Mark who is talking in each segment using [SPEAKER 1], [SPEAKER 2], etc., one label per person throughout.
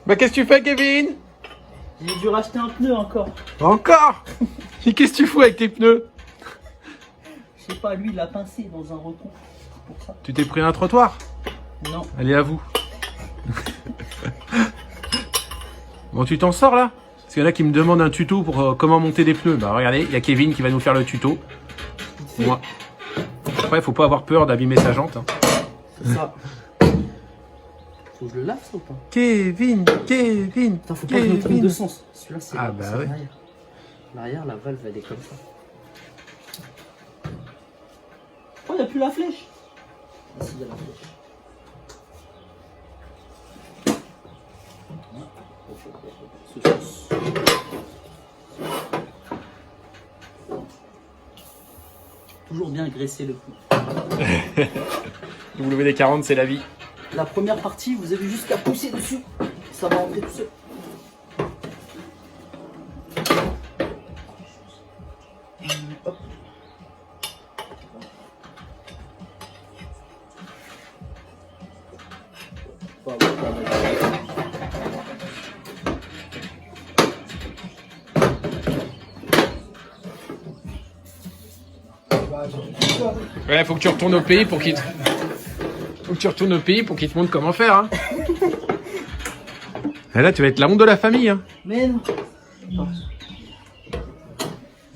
[SPEAKER 1] Bah qu'est-ce que tu fais, Kevin?
[SPEAKER 2] J'ai dû racheter un pneu encore.
[SPEAKER 1] Encore? Et qu'est-ce que tu fous avec tes pneus?
[SPEAKER 2] Je sais pas, lui il a pincé dans un recours. Pour ça.
[SPEAKER 1] Tu t'es pris un trottoir?
[SPEAKER 2] Non.
[SPEAKER 1] Allez, à vous. Bon, tu t'en sors là? Parce qu'il y en a qui me demandent un tuto pour comment monter des pneus. Bah regardez, il y a Kevin qui va nous faire le tuto. Moi. Après, faut pas avoir peur d'abîmer sa jante. Hein.
[SPEAKER 2] C'est ça. Faut que je le lave ça ou pas?
[SPEAKER 1] Kevin.
[SPEAKER 2] Attends, faut pas que je me trompe de sens. Celui-là c'est
[SPEAKER 1] Ah bah
[SPEAKER 2] c'est
[SPEAKER 1] ouais.
[SPEAKER 2] l'arrière. L'arrière, la valve elle est comme ça. Oh, il n'y a plus la flèche. Ah si, il y a la flèche. Toujours bien graisser le pneu.
[SPEAKER 1] WD-40, c'est la vie.
[SPEAKER 2] La première partie, vous avez juste qu'à pousser dessus. Ça va rentrer tout seul. Hop.
[SPEAKER 1] Ouais, faut que tu retournes au pays pour qu'il te... Faut que tu retournes au pays pour qu'il te montre comment faire. Hein. Et là, tu vas être la honte de la famille. Hein.
[SPEAKER 2] Mais non.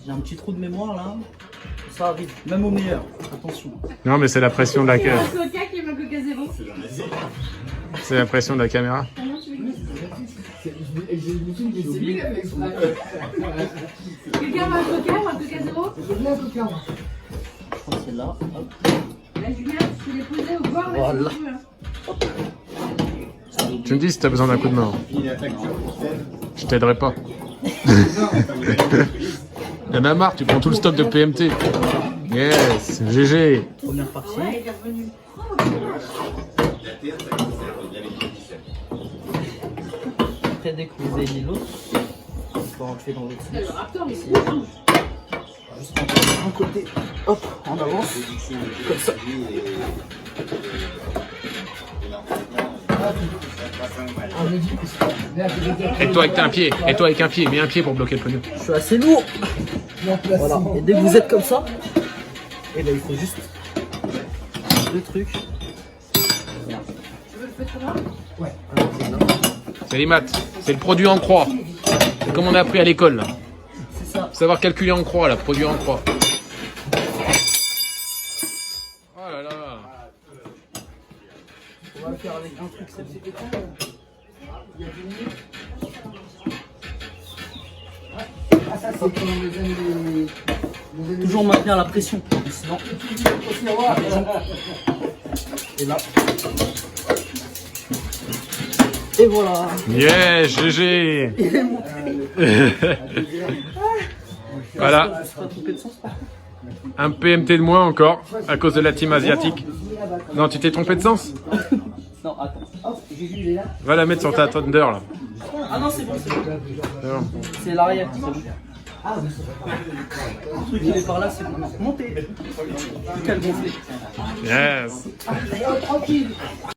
[SPEAKER 2] J'ai un petit trou de mémoire là. Ça arrive, même au meilleur. Attention.
[SPEAKER 1] Non, mais c'est la pression de la
[SPEAKER 3] Il y a un Coca qui est ma Coca zéro.
[SPEAKER 1] C'est la pression de la caméra.
[SPEAKER 3] Comment tu veux Quelqu'un veut un Coca ou un Coca zéro?
[SPEAKER 2] Je pense que c'est là. Hop.
[SPEAKER 3] Là, Julien, tu l'es posé au bord,
[SPEAKER 2] Voilà.
[SPEAKER 3] là, si tu veux. Hein.
[SPEAKER 1] Tu me dis si t'as besoin d'un coup de main. Je t'aiderai pas. Y'en a marre, tu prends tout le stock de PMT. Yes, GG.
[SPEAKER 2] Première partie.
[SPEAKER 3] Ouais, il est revenu.
[SPEAKER 2] Après, dès que vous avez mis l'autre, on peut rentrer dans l'autre
[SPEAKER 3] Le
[SPEAKER 2] sens.
[SPEAKER 3] Raptor, il est
[SPEAKER 2] Juste un côté. Hop, en avance. Comme ça.
[SPEAKER 1] Et toi avec un pied. Et toi avec un pied. Mets un pied pour bloquer le pneu.
[SPEAKER 2] Je suis assez lourd. Voilà. Et dès que vous êtes comme ça, et ben il faut juste le truc.
[SPEAKER 3] Tu veux le feu comment?
[SPEAKER 1] C'est les maths. C'est le produit en croix. C'est comme on a appris à l'école. Là.
[SPEAKER 2] C'est ça.
[SPEAKER 1] Faut savoir calculer en croix, là. Produit en croix. Oh là là.
[SPEAKER 2] On va le faire avec un truc, c'est toujours maintenir la pression. Sinon. Et là. Et voilà.
[SPEAKER 1] Yeah, GG. Voilà. Un PMT de moins encore, à cause de la team asiatique. Non, tu t'es trompé de sens?
[SPEAKER 2] Non, attends. Hop, Jésus, il est là.
[SPEAKER 1] Va la mettre sur ta Thunder, là.
[SPEAKER 2] Ah non, c'est bon, c'est bon.
[SPEAKER 1] C'est bon.
[SPEAKER 2] C'est l'arrière. C'est bon. Le truc, il est par là, c'est bon. Montez. Plus qu'à le gonfler.
[SPEAKER 1] Yes.